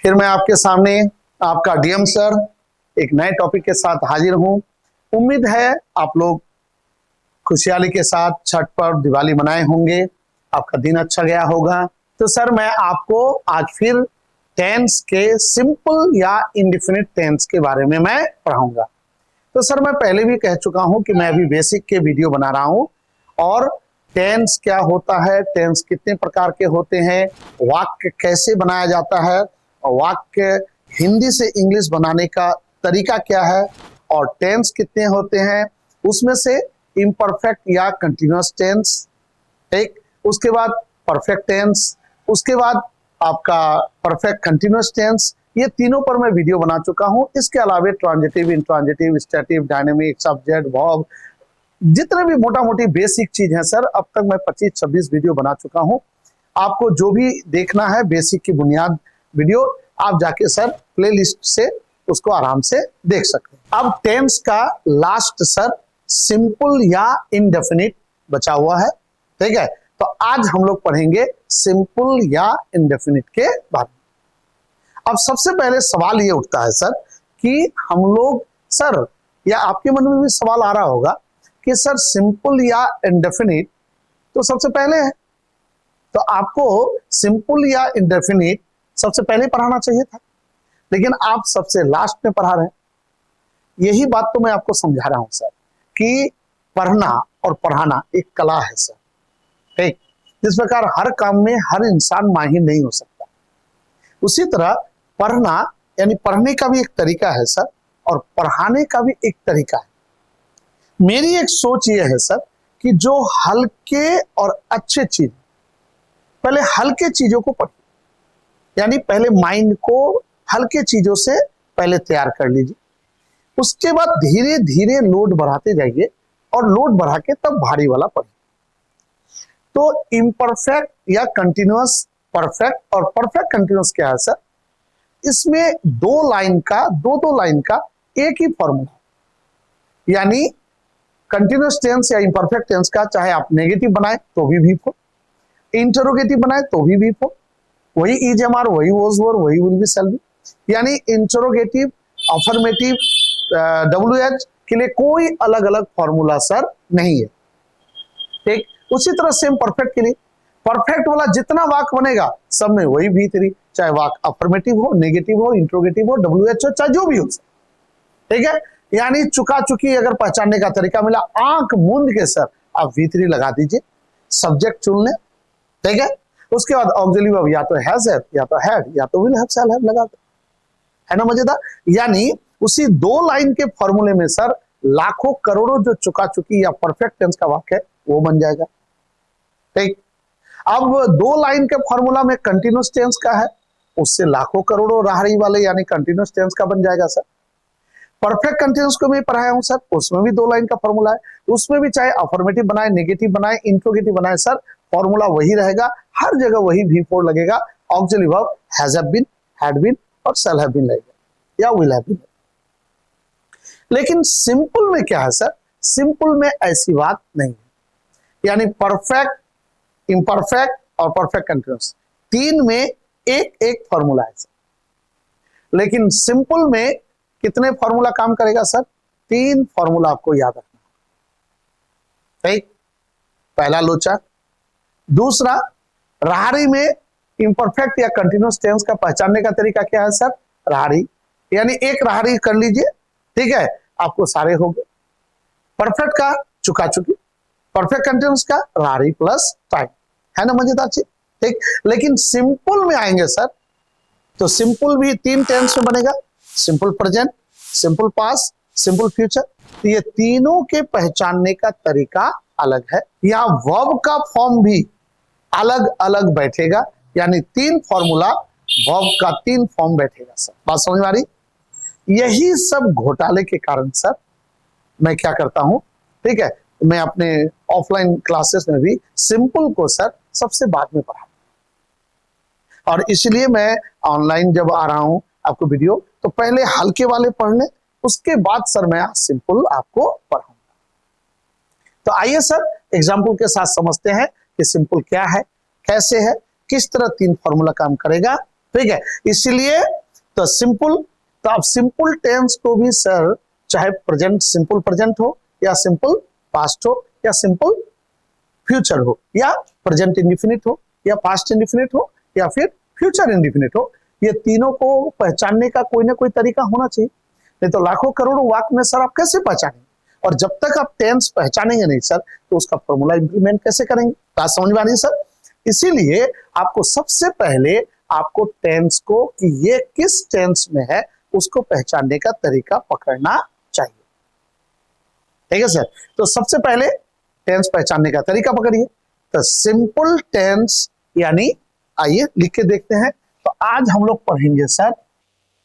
फिर मैं आपके सामने आपका डीएम सर एक नए टॉपिक के साथ हाजिर हूं। उम्मीद है आप लोग खुशहाली के साथ छठ पर्व दिवाली मनाए होंगे, आपका दिन अच्छा गया होगा। तो सर मैं आपको आज फिर टेंस के सिंपल या इंडेफिनिट टेंस के बारे में मैं पढ़ाऊंगा। तो सर मैं पहले भी कह चुका हूं कि मैं अभी बेसिक के वीडियो बना रहा हूं और टेंस क्या होता है, टेंस कितने प्रकार के होते हैं, वाक्य कैसे बनाया जाता है और वाक्य हिंदी से इंग्लिश बनाने का तरीका क्या है और टेंस कितने होते हैं, उसमें से इम्परफेक्ट या कंटिन्यूअस टेंस, एक उसके बाद परफेक्ट टेंस, उसके बाद आपका परफेक्ट कंटिन्यूअस टेंस, ये तीनों पर मैं वीडियो बना चुका हूं। इसके अलावा transitive, intransitive, स्टैटिव, dynamic, subject, verb, जितने भी मोटा मोटी बेसिक चीज है सर, अब तक मैं 25-26 वीडियो बना चुका हूं। आपको जो भी देखना है बेसिक की बुनियाद वीडियो, आप जाके सर प्लेलिस्ट से उसको आराम से देख सकते हैं। अब टेंस का लास्ट सर सिंपल या इंडेफिनिट बचा हुआ है, ठीक है। तो आज हम लोग पढ़ेंगे सिंपल या इंडेफिनिट के बारे में। अब सबसे पहले सवाल ये उठता है सर कि हम लोग सर, या आपके मन में भी सवाल आ रहा होगा कि सर सिंपल या इंडेफिनिट तो सबसे पहले है, तो आपको सिंपल या इंडेफिनिट सबसे पहले पढ़ाना चाहिए था, लेकिन आप सबसे लास्ट में पढ़ा रहे हैं। यही बात तो मैं आपको समझा रहा हूं सर कि पढ़ना और पढ़ाना एक कला है सर, ठीक। जिस प्रकार हर काम में हर इंसान माहिर नहीं हो सकता, उसी तरह पढ़ना यानी पढ़ने का भी एक तरीका है सर और पढ़ाने का भी एक तरीका है। मेरी एक सोच ये है सर कि जो हल्के और अच्छे चीज, पहले हल्के चीजों को पढ़िए, यानी पहले माइंड को हल्के चीजों से पहले तैयार कर लीजिए, उसके बाद धीरे धीरे लोड बढ़ाते जाइए और लोड बढ़ा के तब भारी वाला पढ़िए। तो इम्परफेक्ट या कंटिन्यूअस, परफेक्ट और परफेक्ट कंटिन्यूअस क्या है सर, इसमें दो लाइन का एक ही फॉर्मूला, यानी कंटिन्यूअस टेंस या इम्परफेक्ट टेंस का चाहे आप नेगेटिव बनाए तो भी वीप हो, इंटरोगेटिव बनाए तो भी वीप हो, वही इज एम आर, वही वॉज वर, वही विल बी शैल बी, यानी इंटरोगेटिव, अफर्मेटिव, डब्ल्यूएच के लिए कोई अलग अलग फॉर्मूला सर नहीं है, ठीक। उसी तरह सेम परफेक्ट के लिए, परफेक्ट वाला जितना वाक्य बनेगा सब में वही V3, चाहे वाक्य अफर्मेटिव हो, नेगेटिव हो, इंटरोगेटिव हो, डब्ल्यूएच हो, चाहे जो भी हो, ठीक है। यानी चुका चुकी अगर पहचानने का तरीका मिला, आंख मूंद के सर आप V3 लगा दीजिए, सब्जेक्ट चुन लें, ठीक है। उसके बाद ऑक्सिलरी वर्ब या तो हैज है, या तो हैड, या तो विल हैव, शैल हैव लगा दो, है ना मजेदार। यानी उसी दो लाइन के फॉर्मूले में सर लाखों करोड़ों जो चुका चुकी या परफेक्ट टेंस का वाक्य है वो बन जाएगा, ठीक। अब दो लाइन के फॉर्मूला में कंटिन्यूअस टेंस का है, उससे लाखों करोड़ों राहरी वाले यानी कंटिन्यूअस टेंस का बन जाएगा सर। परफेक्ट कंटिन्यूअस को भी पढ़ाया हूं सर, उसमें भी दो लाइन का फॉर्मूला है, उसमें भी चाहे अफर्मेटिव बनाए, नेगेटिव बनाए, इंट्रोगेटिव बनाए सर, फॉर्मूला वही रहेगा, हर जगह वही V4 लगेगा, auxiliary verb has have been, had been और शैल हैव बीन लगेगा या विल हैव बीन। लेकिन सिंपल में क्या है सर, सिंपल में ऐसी बात नहीं है, यानी परफेक्ट, इम्परफेक्ट और परफेक्ट कंटिन्यूअस तीन में एक एक फॉर्मूला है सर। लेकिन सिंपल में कितने फॉर्मूला काम करेगा सर, तीन फॉर्मूला आपको याद रखना, ठीक। पहला लोचा, दूसरा राहरी में इम्परफेक्ट या कंटिन्यूअस टेंस का पहचानने का तरीका क्या है सर, राहरी, यानी एक राहरी कर लीजिए, ठीक है, आपको सारे हो गए। परफेक्ट का चुका चुकी, परफेक्ट कंटिन्यूअस का राहरी प्लस टाइम, है ना मजेदार चीज, ठीक। लेकिन सिंपल में आएंगे सर तो सिंपल भी तीन टेंस में बनेगा, simple present, simple past, simple future. तो ये तीनों के पहचानने का तरीका अलग है, यहाँ वर्ब का फॉर्म भी अलग अलग बैठेगा, यानी तीन फॉर्मूला वर्ब का तीन फॉर्म बैठेगा सर। बात समझ में आ रही। यही सब घोटाले के कारण सर मैं क्या करता हूं, ठीक है, मैं अपने ऑफलाइन क्लासेस में भी सिंपल को सर सबसे बाद में पढ़ाता हूं, और इसलिए मैं ऑनलाइन जब आ रहा हूं आपको वीडियो, तो पहले हल्के वाले पढ़ लें, उसके बाद सर मैं सिंपल आपको पढ़ाऊंगा। तो आइए सर एग्जाम्पल के साथ समझते हैं कि सिंपल क्या है, कैसे है, किस तरह तीन फॉर्मूला काम करेगा ठीक है। इसलिए तो सिंपल, तो अब सिंपल टेंस को भी सर चाहे प्रेजेंट सिंपल प्रेजेंट हो या सिंपल पास्ट हो या सिंपल फ्यूचर हो या प्रेजेंट इंडिफिनिट हो या पास्ट इंडिफिनिट हो या फिर फ्यूचर इंडिफिनिट हो, ये तीनों को पहचानने का कोई ना कोई तरीका होना चाहिए। नहीं तो लाखों करोड़ों वाक्य में सर आप कैसे पहचानेंगे? और जब तक आप टेंस पहचानेंगे नहीं सर तो उसका फॉर्मूला इंप्लीमेंट कैसे करेंगे? बात समझ में आ रही है सर? इसीलिए आपको सबसे पहले आपको टेंस को कि ये किस टेंस में है उसको पहचानने का तरीका पकड़ना चाहिए। ठीक है सर। तो सबसे पहले टेंस पहचानने का तरीका पकड़िए। तो सिंपल टेंस यानी आइए लिख के देखते हैं। तो आज हम लोग पढ़ेंगे सर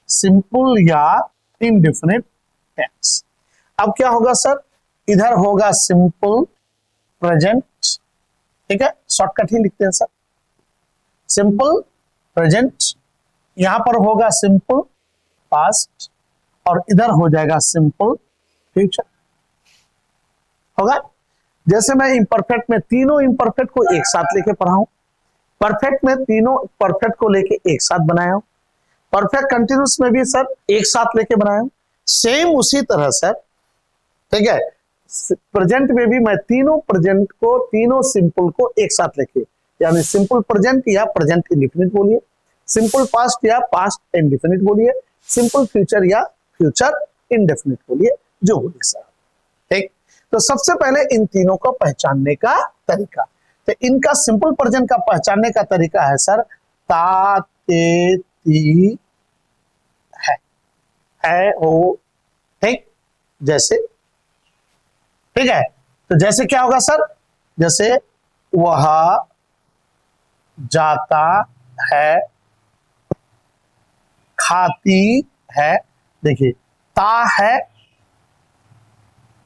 सिंपल या इंडेफिनिट टेंस। अब क्या होगा सर, इधर होगा सिंपल प्रेजेंट, ठीक है, शॉर्टकट ही लिखते हैं सर, सिंपल प्रेजेंट, यहां पर होगा सिंपल पास्ट और इधर हो जाएगा सिंपल फ्यूचर। होगा जैसे मैं इम्परफेक्ट में तीनों इम्परफेक्ट को एक साथ लेके पढ़ा हूं, परफेक्ट में तीनों परफेक्ट को लेके एक साथ बनाया हूं, परफेक्ट कंटिन्यूस में भी सर एक साथ लेके बनाया हूं, सेम उसी तरह सर, ठीक है, प्रेजेंट में भी मैं तीनों प्रेजेंट को तीनों सिंपल को एक साथ लेके, यानी सिंपल प्रेजेंट या प्रेजेंट इंडेफिनिट बोलिए, सिंपल पास्ट या पास्ट इंडेफिनिट बोलिए, सिंपल फ्यूचर या फ्यूचर इंडेफिनिट बोलिए, जो बोलिए सर। ठीक, तो सबसे पहले इन तीनों को पहचानने का तरीका, तो इनका सिंपल प्रेजेंट का पहचानने का तरीका है सर ता ते ती है हो। ठीक, जैसे, ठीक है, तो जैसे क्या होगा सर, जैसे वह जाता है, खाती है, देखिए ता है,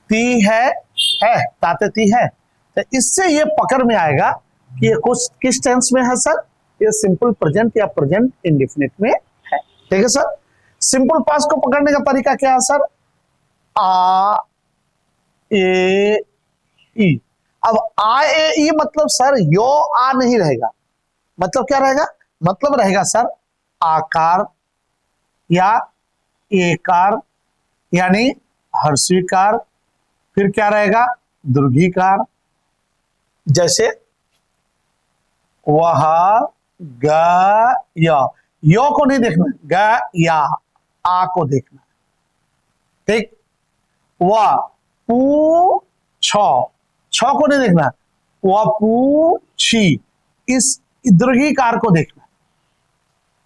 ती है ताते ती है, तो इससे ये पकड़ में आएगा कि ये कुछ किस टेंस में है सर, ये सिंपल प्रेजेंट या प्रेजेंट इंडेफिनिट में है। ठीक है सर। सिंपल पास्ट को पकड़ने का तरीका क्या है सर, आ ए ई। अब आ ए ई मतलब सर यो आ नहीं रहेगा, मतलब क्या रहेगा, मतलब रहेगा सर आकार या एकार यानी हर्षिकार, फिर क्या रहेगा दीर्घिकार, जैसे वह ग यो को नहीं देखना, ग या आ को देखना। ठीक, वह पू छ को नहीं देखना, वह पू छी, इस दीर्घिकार को देखना।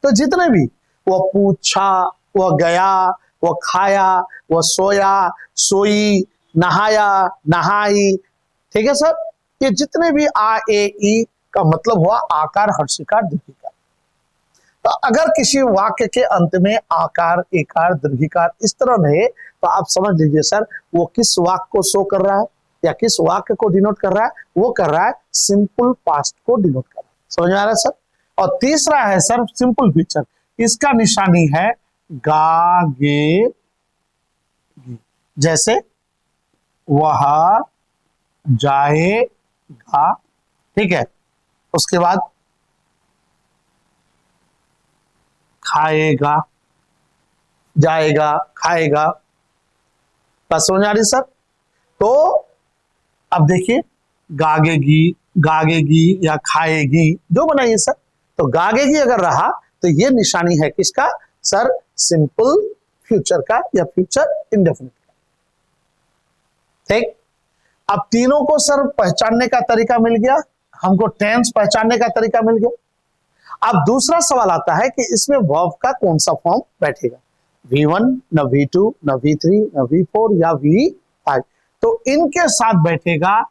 तो जितने भी वह पूछा, वह गया, वह खाया, वह सोया, सोई, नहाया, नहाई, ठीक है सर, ये जितने भी आ ए ई का मतलब हुआ आकार, हर्षिकार, दीर्घिकार। तो अगर किसी वाक्य के अंत में आकार, एकार, दीर्घिकार इस तरह रहे तो आप समझ लीजिए सर वो किस वाक्य को शो कर रहा है या किस वाक्य को डिनोट कर रहा है, वो कर रहा है सिंपल पास्ट को डिनोट कर रहा है। समझ में आ रहा है सर। और तीसरा है सर सिंपल फ्यूचर, इसका निशानी है गा गे गी, जैसे वह जाएगा, ठीक है, उसके बाद खाएगा, जाएगा, खाएगा, बस समझ आ रही सर। तो अब देखिए गागेगी, गागेगी या खाएगी जो बनाइए सर, तो गागेगी अगर रहा तो ये निशानी है किसका सर, सिंपल फ्यूचर का या फ्यूचर इंडेफिनिट का। ठीक, अब तीनों को सर पहचानने का तरीका मिल गया, हमको टेंस पहचानने का तरीका मिल गया। अब दूसरा सवाल आता है कि इसमें वर्ब का कौन सा फॉर्म बैठेगा, V1 न V2 न V3 न V4 या V5। तो इनके साथ बैठेगा,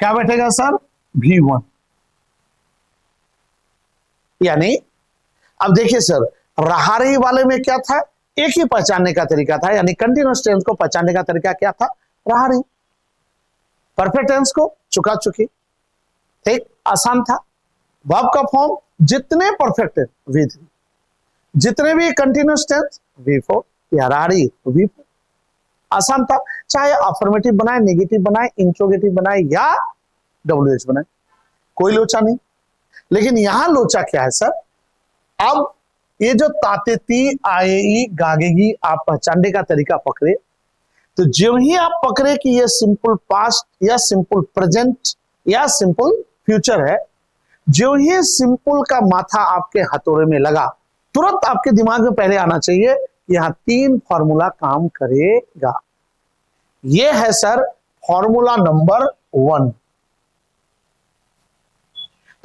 क्या बैठेगा सर, V1। यानी अब देखिए सर रहा रही वाले में क्या था, एक ही पहचानने का तरीका था, यानी कंटिन्यूअस टेंस को पहचानने का तरीका क्या था, रहा रही। परफेक्ट टेंस को चुका चुकी, ठीक, आसान था। वर्ब का फॉर्म जितने परफेक्ट है V3, जितने भी कंटिन्यूअस टेंस V4 या रहा रही V4, आसान था। चाहे अफर्मेटिव बनाए, नेगेटिव बनाए, इंट्रोगेटिव बनाए या WH बनाए, कोई लोचा नहीं। लेकिन यहां लोचा क्या है सर, अब ये जो तातेती आएगी गागेगी आप पहचानने का तरीका पकड़े, तो जो ही आप पकड़े कि ये सिंपल पास्ट या सिंपल प्रेजेंट या सिंपल फ्यूचर है, जो ही सिंपल का माथा आपके हथौड़े में लगा, तुरंत आपके दिमाग में पहले आना चाहिए कि यहां 3 फॉर्मूला काम करेगा। ये है सर फॉर्मूला नंबर 1।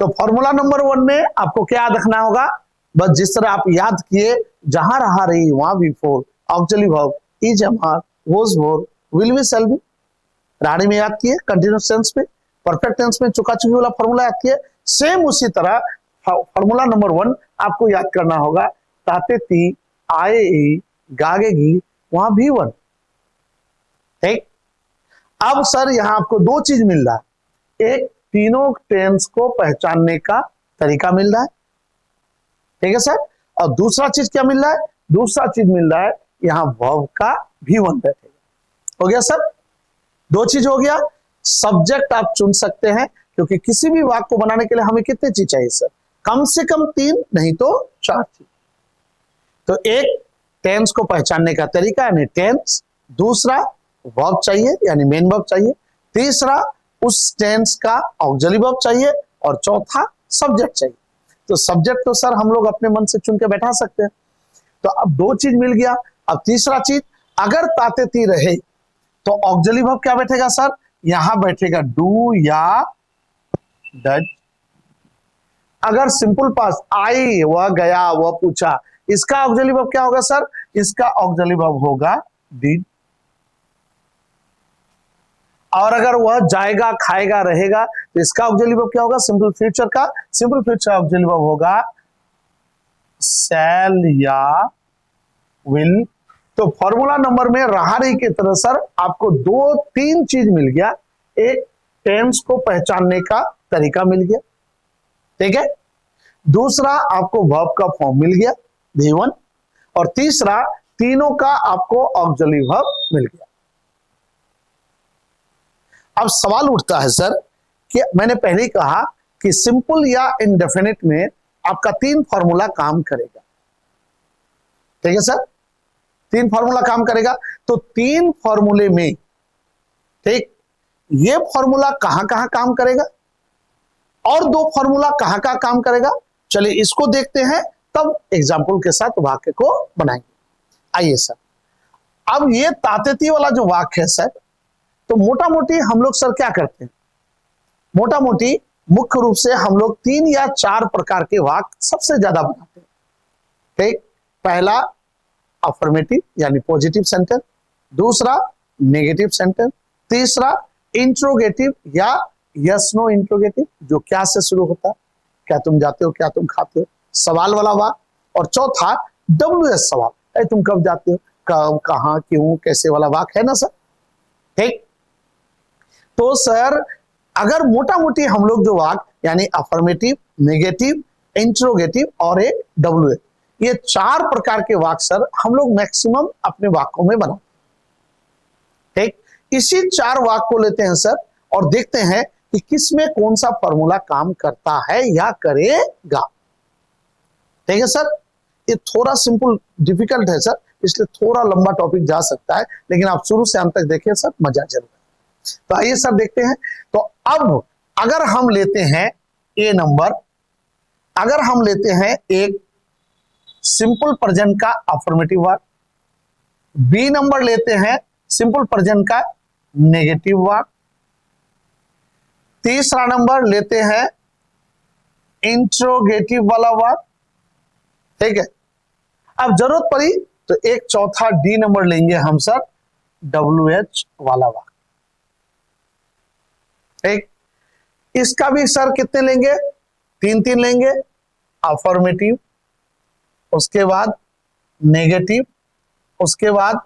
तो फॉर्मूला नंबर 1 में आपको क्या याद रखना होगा, बस जिस तरह आप याद किए, जहां रहा रही वहां before auxiliary verb is am are was were will be shall be, रानी में याद किए, कंटिन्यूअस टेंस में, परफेक्ट टेंस में चुका चुकी वाला फॉर्मूला याद किए। सेम उसी तरह फॉर्मूला नंबर 1 आपको याद करना होगा, तातेती आएगी गागेगी वहां भी 1। ठीक, अब सर यहां आपको 2 चीज मिल रहा है, एक तीनों टेंस को पहचानने का तरीका मिल रहा है, ठीक है सर, और दूसरा चीज क्या मिल रहा है, दूसरा चीज मिल रहा है यहां वर्ब का भी 1 बैठेगा। हो गया सर, 2 चीज हो गया। सब्जेक्ट आप चुन सकते हैं, क्योंकि किसी भी वाक्य को बनाने के लिए हमें कितनी चीज चाहिए सर, कम से कम 3 नहीं तो 4 चीज। तो एक टेंस को पहचानने का तरीका यानी टेंस, दूसरा वर्ब चाहिए यानी मेन वर्ब चाहिए, तीसरा उस टेंस का ऑक्सिलरी वर्ब चाहिए, और चौथा सब्जेक्ट चाहिए। तो सब्जेक्ट तो सर हम लोग अपने मन से चुन के बैठा सकते हैं। तो अब 2 चीज मिल गया। अब तीसरा चीज, अगर तातेती रहे तो ऑक्सिलरी वर्ब क्या बैठेगा सर, यहां बैठेगा डू या डज। अगर सिंपल पास्ट आई, वह गया, वह पूछा, इसका ऑक्सिलरी वर्ब क्या होगा सर, इसका ऑक्सिलरी वर्ब होगा डिड। और अगर वह जाएगा, खाएगा, रहेगा, तो इसका ऑक्सिलरी वर्ब क्या होगा, सिंपल फ्यूचर का, सिंपल फ्यूचर ऑक्सिलरी वर्ब होगा शैल या विल। तो फॉर्मूला नंबर में रहा रही की तरह सर आपको 2-3 चीज मिल गया, एक टेंस को पहचानने का तरीका मिल गया, ठीक है, दूसरा आपको वर्ब का फॉर्म मिल गया V1, और तीसरा तीनों का आपको ऑक्सिलरी वर्ब मिल गया। अब सवाल उठता है सर कि मैंने पहले ही कहा कि सिंपल या इंडेफिनिट में आपका 3 फॉर्मूला काम करेगा, ठीक है सर, 3 फॉर्मूला काम करेगा। तो 3 फॉर्मूले में, ठीक, ये फॉर्मूला कहां कहां काम करेगा और 2 फॉर्मूला कहां कहां काम करेगा, चलिए इसको देखते हैं, तब एग्जाम्पल के साथ वाक्य को बनाएंगे। आइए सर, अब ये तातेती वाला जो वाक्य है सर, तो मोटा मोटी हम लोग सर क्या करते हैं, मोटा मोटी मुख्य रूप से हम लोग 3 या 4 प्रकार के वाक्य सबसे ज्यादा बनाते हैं। ठीक, पहला अफर्मेटिव यानी पॉजिटिव सेंटेंस, दूसरा नेगेटिव सेंटेंस, तीसरा इंट्रोगेटिव या यस नो इंट्रोगेटिव जो क्या से शुरू होता है, क्या तुम जाते हो, क्या तुम खाते हो, सवाल वाला वाक्य, और चौथा WS सवाल, अरे तुम कब जाते हो, कब, कहां, क्यों, कैसे वाला वाक्य है ना सर। ठीक, तो सर अगर मोटा मोटी हम लोग जो वाक्य यानी अफर्मेटिव, नेगेटिव, इंट्रोगेटिव और एक WS, ये 4 प्रकार के वाक्य सर हम लोग मैक्सिमम अपने वाक्यों में बनाते। ठीक, इसी 4 वाक्य को लेते हैं सर और देखते हैं कि किसमें कौन सा फॉर्मूला काम करता है या करेगा। ठीक है सर, ये थोड़ा सिंपल डिफिकल्ट है सर, इसलिए थोड़ा लंबा टॉपिक जा सकता है, लेकिन आप शुरू से अंत तक देखिए सर, मजा जरूर। तो आइए सर देखते हैं। तो अब अगर हम लेते हैं ए नंबर, अगर हम लेते हैं एक सिंपल प्रेजेंट का अफर्मेटिव वर्ब, बी नंबर लेते हैं सिंपल प्रेजेंट का नेगेटिव वर्ब, तीसरा नंबर लेते हैं इंट्रोगेटिव वाला वर्ब, ठीक है। अब जरूरत पड़ी तो एक चौथा डी नंबर लेंगे हम सर WH वाला वर्ब। ठीक, इसका भी सर कितने लेंगे, 3 लेंगे, अफर्मेटिव, उसके बाद नेगेटिव, उसके बाद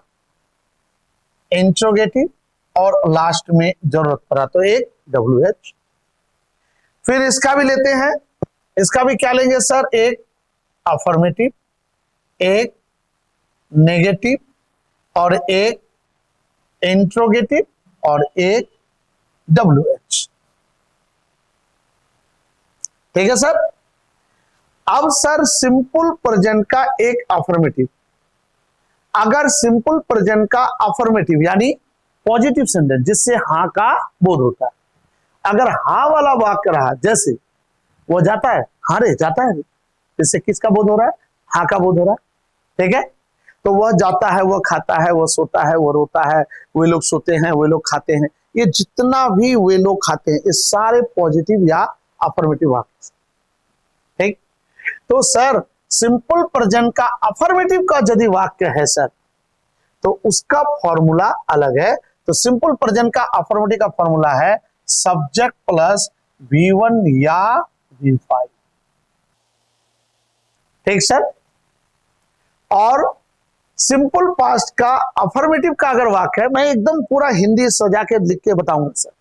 इंट्रोगेटिव, और लास्ट में जरूरत पड़ा तो एक WH। फिर इसका भी लेते हैं, इसका भी क्या लेंगे सर, एक अफर्मेटिव, एक नेगेटिव और एक इंट्रोगेटिव और एक WH। ठीक है सर। अब सर सिंपल प्रेजेंट का एक अफर्मेटिव, अगर सिंपल प्रेजेंट का अफर्मेटिव यानी पॉजिटिव सेंटेंस जिससे हाँ का बोध होता है, अगर हाँ वाला वाक्य रहा, जैसे वो जाता है, हाँ रे जाता है, इससे किसका बोध हो रहा है? हाँ का बोध हो रहा है। ठीक है, तो वह जाता है, वह खाता है, वह सोता है, वह रोता है, वे लोग सोते हैं, वे लोग खाते हैं, ये जितना भी वे लोग खाते हैं, ये सारे पॉजिटिव या अफर्मेटिव वाक्य। ठीक, तो सर सिंपल प्रेजेंट का अफर्मेटिव का यदि वाक्य है सर, तो उसका फॉर्मूला अलग है। तो सिंपल प्रेजेंट का अफर्मेटिव का फॉर्मूला है सब्जेक्ट प्लस V1 या V5। ठीक सर, और सिंपल पास्ट का अफर्मेटिव का अगर वाक्य है, मैं एकदम पूरा हिंदी सजा के लिख के बताऊंगा सर,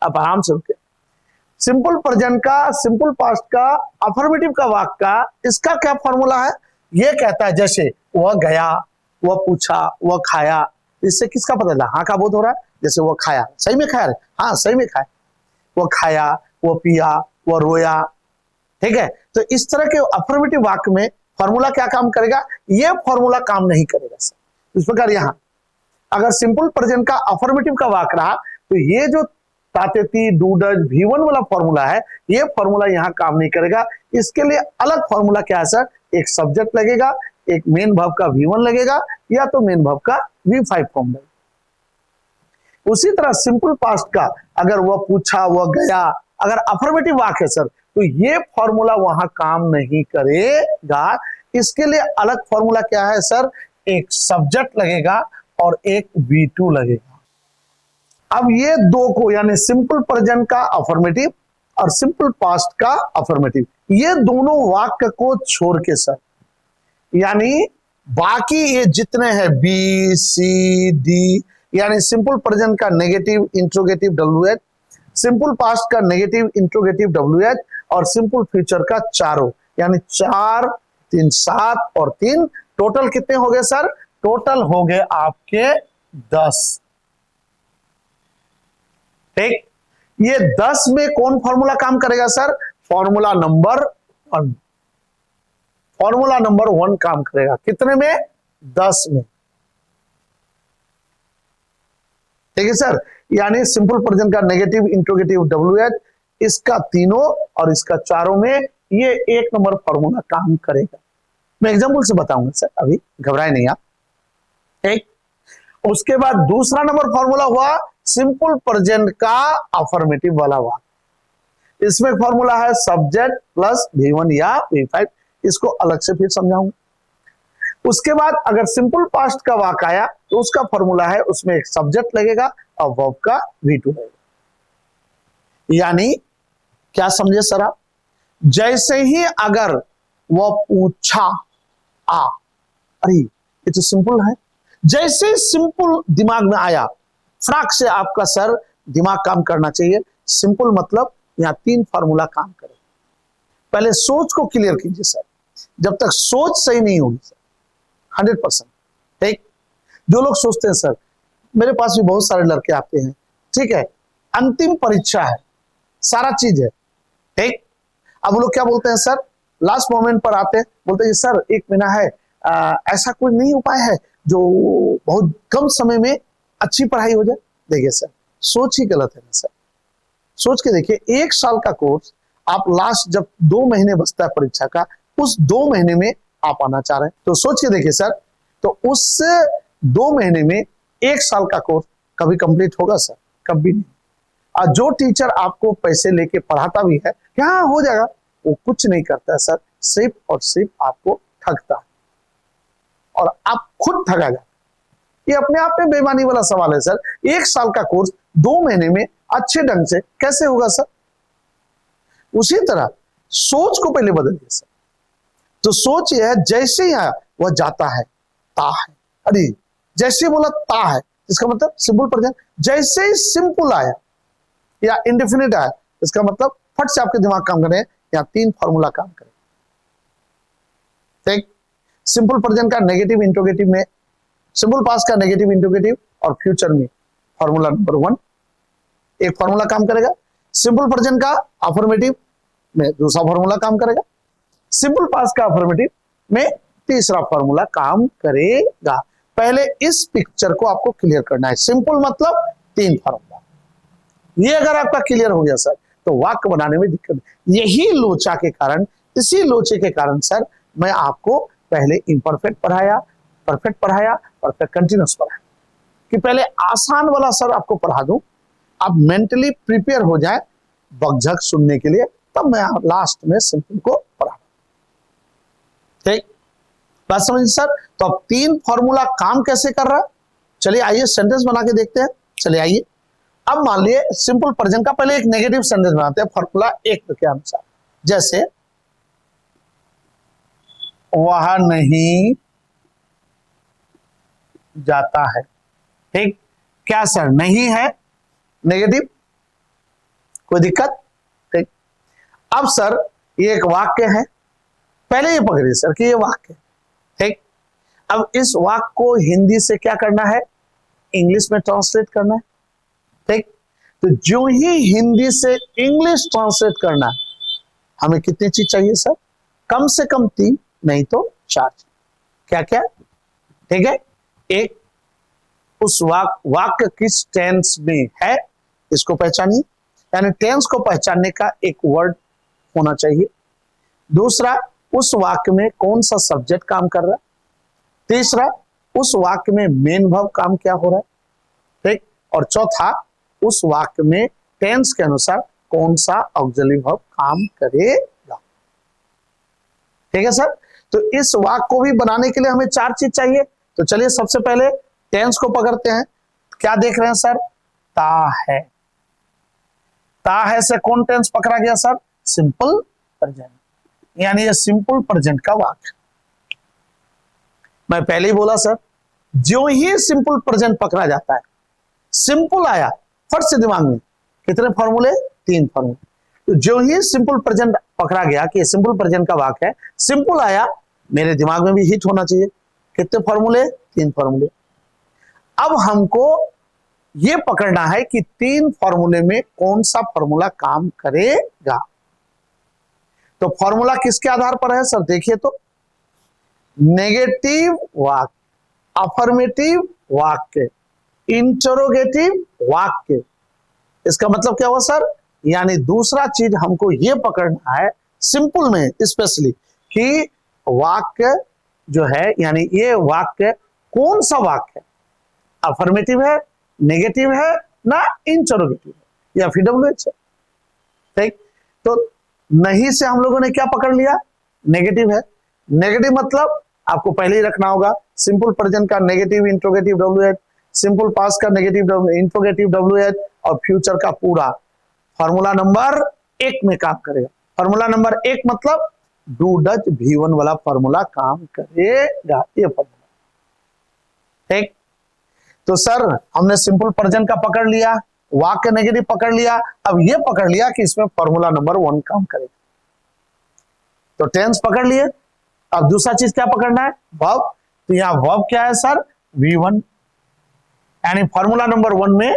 आप आराम से रुके। सिंपल प्रेजेंट का, सिंपल पास्ट का, अफर्मेटिव का वाक्य का, इसका क्या फॉर्मूला है? ये कहता है जैसे वह गया, वह पूछा, वह खाया, इससे किसका पता चला? हाँ का बोध हो रहा है। जैसे वह खाया, सही में खाया, हाँ सही में खाया, वह खाया, वह पिया, वह रोया। ठीक है, तो इस तरह के अफर्मेटिव वाक्य में फॉर्मूला क्या काम करेगा? ये फॉर्मूला काम नहीं करेगा सर। इस प्रकार यहां अगर सिंपल प्रेजेंट का अफर्मेटिव का वाक्य रहा, तो ये जो तातेती, डूडज, V1 वाला फॉर्मूला है, ये फॉर्मूला यहां काम नहीं करेगा। इसके लिए अलग फॉर्मूला क्या है सर? एक सब्जेक्ट लगेगा, एक मेन वर्ब का V1 लगेगा, या तो मेन वर्ब का V5 फॉर्म लगेगा। उसी तरह सिंपल पास्ट का अगर वह पूछा, वह गया, अगर अफर्मेटिव वाक्य है सर, तो ये फॉर्मूला वहां काम नहीं करेगा। इसके लिए अलग फॉर्मूला क्या है सर? एक सब्जेक्ट लगेगा और एक V2 लगेगा। अब ये दो को, यानी सिंपल प्रेजेंट का अफर्मेटिव और सिंपल पास्ट का अफर्मेटिव, ये दोनों वाक्य को छोड़ के सर, यानी बाकी ये जितने हैं बी, सी, डी, यानी सिंपल प्रेजेंट का negative interrogative WH, simple past का नेगेटिव इंट्रोगेटिव WH, और सिंपल फ्यूचर का चारों, यानी 4, 3, 7 और 3, टोटल कितने हो गए सर? टोटल हो गए आपके 10। ठीक, ये 10 में कौन फॉर्मूला काम करेगा sir? Formula number 1, formula number 1 काम करेगा। कितने में? 10 में। ठीक है सर, यानी सिंपल प्रेजेंट का नेगेटिव इंट्रोगेटिव WH, इसका तीनों और इसका चारों में ये 1 नंबर फॉर्मूला काम करेगा। मैं एग्जांपल से बताऊंगा सर, अभी घबराए नहीं आप। ठीक, उसके बाद दूसरा नंबर फॉर्मूला हुआ सिंपल प्रेजेंट का अफर्मेटिव वाला वाक्य। इसमें फॉर्मूला है सब्जेक्ट प्लस V1 या V5, इसको अलग से फिर समझाऊंगा। उसके बाद अगर सिंपल पास्ट का वाक्य आया, तो उसका फॉर्मूला है, उसमें एक सब्जेक्ट लगेगा और वर्ब का V2 लगेगा। यानी क्या समझे सर आप? जैसे ही अगर वह पूछा आ, अरे ये तो सिंपल है, जैसे सिंपल दिमाग में आया, फ्राक से आपका सर दिमाग काम करना चाहिए। सिंपल मतलब यहां 3 फार्मूला काम करे। पहले सोच को क्लियर कीजिए सर, जब तक सोच सही नहीं होगी सर 100%। ठीक, जो लोग सोचते हैं सर, मेरे पास भी बहुत सारे लड़के आते हैं, ठीक है, अंतिम परीक्षा है, सारा चीज है, ठीक, अब वो लोग क्या बोलते हैं सर, लास्ट मोमेंट पर आते हैं, बोलते हैं सर 1 महीना है, ऐसा कोई नहीं उपाय है जो बहुत कम समय में अच्छी पढ़ाई हो जाए। देखिए सर, सोच ही गलत है ना सर। सोच के देखिए, 1 साल का कोर्स आप लास्ट जब 2 महीने बचता है परीक्षा का, उस 2 महीने में आप आना चाह रहे हैं, तो सोच के देखिए सर, तो उस 2 महीने में 1 साल का कोर्स कभी कंप्लीट होगा सर? कभी नहीं। और जो टीचर आपको पैसे लेके पढ़ाता भी है कि हाँ हो जाएगा, वो कुछ नहीं करता है सर, सिर्फ और सिर्फ आपको ठगता है और आप खुद ठगा जाते। ये अपने आप में बेईमानी वाला सवाल है सर। 1 साल का कोर्स 2 महीने में अच्छे ढंग से कैसे होगा सर? उसी तरह सोच को पहले बदलिए सर। तो सोच ये है, जैसे ही आया वह जाता है, ता है, अरे जैसे बोला ता है, इसका मतलब सिंपल प्रेजेंट। जैसे ही सिंपल आया या इंडेफिनिट आया, इसका मतलब फट से आपके दिमाग काम करे, या 3 फॉर्मूला काम करे। ठीक, सिंपल प्रेजेंट का नेगेटिव इंट्रोगेटिव में, सिंपल पास्ट का नेगेटिव इंट्रोगेटिव और फ्यूचर में फॉर्मूला नंबर 1 एक फॉर्मूला काम करेगा। सिंपल प्रेजेंट का अफर्मेटिव में दूसरा फॉर्मूला काम करेगा। सिंपल पास्ट का अफर्मेटिव में तीसरा फॉर्मूला काम करेगा। पहले इस पिक्चर को आपको क्लियर करना है। सिंपल मतलब 3 फॉर्मूला। ये अगर आपका क्लियर हो गया सर तो वाक्य बनाने में दिक्कत। यही लोचा के कारण, इसी लोचे के कारण सर मैं आपको पहले इम्परफेक्ट पढ़ाया, परफेक्ट पढ़ाया, परफेक्ट कंटिन्यूअस पढ़ाया कि पहले आसान वाला सर आपको पढ़ा दूं, आप मेंटली प्रिपेयर हो जाए बकझक सुनने के लिए, तब मैं लास्ट में सिंपल को पढ़ा। ठीक बात समझिए सर। तो अब 3 फॉर्मूला काम कैसे कर रहा है, चलिए आइए सेंटेंस बना के देखते हैं। चलिए आइए, अब मान लिए सिंपल प्रेजेंट का पहले एक नेगेटिव सेंटेंस बनाते हैं फॉर्मूला 1 के अनुसार। जैसे वह नहीं जाता है। ठीक, क्या सर नहीं है, नेगेटिव, कोई दिक्कत? ठीक, अब सर ये एक वाक्य है, पहले ये पकड़िए सर कि ये वाक्य। ठीक, अब इस वाक्य को हिंदी से क्या करना है, इंग्लिश में ट्रांसलेट करना है। ठीक, तो जो ही हिंदी से इंग्लिश ट्रांसलेट करना है, हमें कितनी चीज चाहिए सर? कम से कम 3, नहीं तो 4। क्या क्या? ठीक है, एक उस वाक्य किस टेंस में है इसको पहचानिए, यानी टेंस को पहचानने का एक वर्ड होना चाहिए। दूसरा, उस वाक्य में कौन सा सब्जेक्ट काम कर रहा है। तीसरा, उस वाक्य में मेन वर्ब काम क्या हो रहा है। ठीक, और चौथा, उस वाक्य में टेंस के अनुसार कौन सा ऑक्सिलरी वर्ब काम करेगा। ठीक है सर। तो इस वाक्य को भी बनाने के लिए हमें 4 चीज चाहिए। तो चलिए सबसे पहले टेंस को पकड़ते हैं। क्या देख रहे हैं सर? ता है। ता है से कौन टेंस पकड़ा गया सर? सिंपल प्रेजेंट, यानी ये सिंपल प्रेजेंट का वाक्य। मैं पहले ही बोला सर, जो ही सिंपल प्रेजेंट पकड़ा जाता है, सिंपल आया फट से दिमाग में कितने फॉर्मूले? 3 फॉर्मूले। तो जो ही सिंपल प्रेजेंट पकड़ा गया कि सिंपल प्रेजेंट का वाक्य है, सिंपल आया, मेरे दिमाग में भी हिट होना चाहिए। कितने फॉर्मूले? 3 फॉर्मूले। अब हमको यह पकड़ना है कि 3 फॉर्मूले में कौन सा फॉर्मूला काम करेगा। तो फॉर्मूला किसके आधार पर है सर? देखिए तो, नेगेटिव वाक्य, अफर्मेटिव वाक्य, इंटरोगेटिव वाक्य। इसका मतलब क्या हुआ सर? यानी दूसरा चीज हमको यह पकड़ना है सिंपल में स्पेशली कि वाक्य जो है, यानी ये वाक्य कौन सा वाक्य है, अफर्मेटिव है, नेगेटिव है ना इंटरोगेटिव है, या फिर डब्ल्यूएच है। ठीक, तो नहीं से हम लोगों ने क्या पकड़ लिया? नेगेटिव है। नेगेटिव मतलब आपको पहले ही रखना होगा, सिंपल प्रेजेंट का negative interrogative WH, simple past का नेगेटिव इंट्रोगेटिव डब्ल्यूएच, और फ्यूचर का पूरा फॉर्मूला नंबर 1 में काम करेगा। फॉर्मूला नंबर 1 मतलब डू डच V1 वाला फॉर्मूला काम करेगा, ये फॉर्मूला। ठीक, तो सर हमने सिंपल प्रेजेंट का पकड़ लिया, वाक्य नेगेटिव पकड़ लिया, अब ये पकड़ लिया कि इसमें फॉर्मूला नंबर 1 काम करेगा। तो टेंस पकड़ लिए। अब दूसरा चीज क्या पकड़ना है? वर्ब। तो यहां वर्ब क्या है सर? V1, यानी फॉर्मूला नंबर 1 में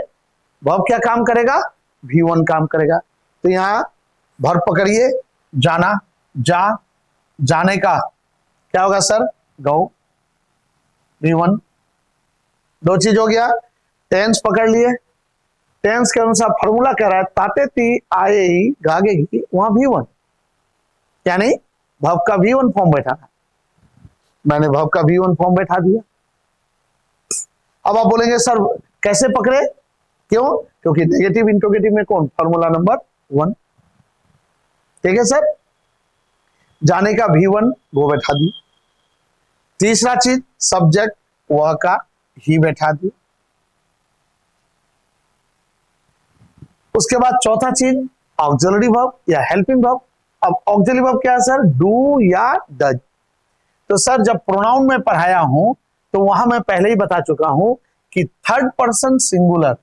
वर्ब क्या काम करेगा? V1 काम करेगा। तो यहां वर्ब पकड़िए, जाना, जा, जाने का क्या होगा सर? गो, V1। 2 चीज हो गया। टेंस पकड़ लिए, टेंस के अनुसार फॉर्मूला कह रहा है ताते ती आए गागे गी, वहां V1, यानी वर्ब का V1 फॉर्म बैठाना। मैंने वर्ब का V1 फॉर्म बैठा दिया। अब आप बोलेंगे सर कैसे पकड़े? क्यों? क्योंकि नेगेटिव इंट्रोगेटिव में कौन? Formula number 1। ठीक है सर। जाने का V1 वो बैठा दी। तीसरा चीज सब्जेक्ट वह का ही बैठा दी। उसके बाद चौथा चीज ऑक्सिलरी वर्ब या हेल्पिंग वर्ब। अब ऑक्सिलरी वर्ब क्या है सर? डू या डज। तो सर जब प्रोनाउन में पढ़ाया हूं तो वहां मैं पहले ही बता चुका हूं कि third person singular,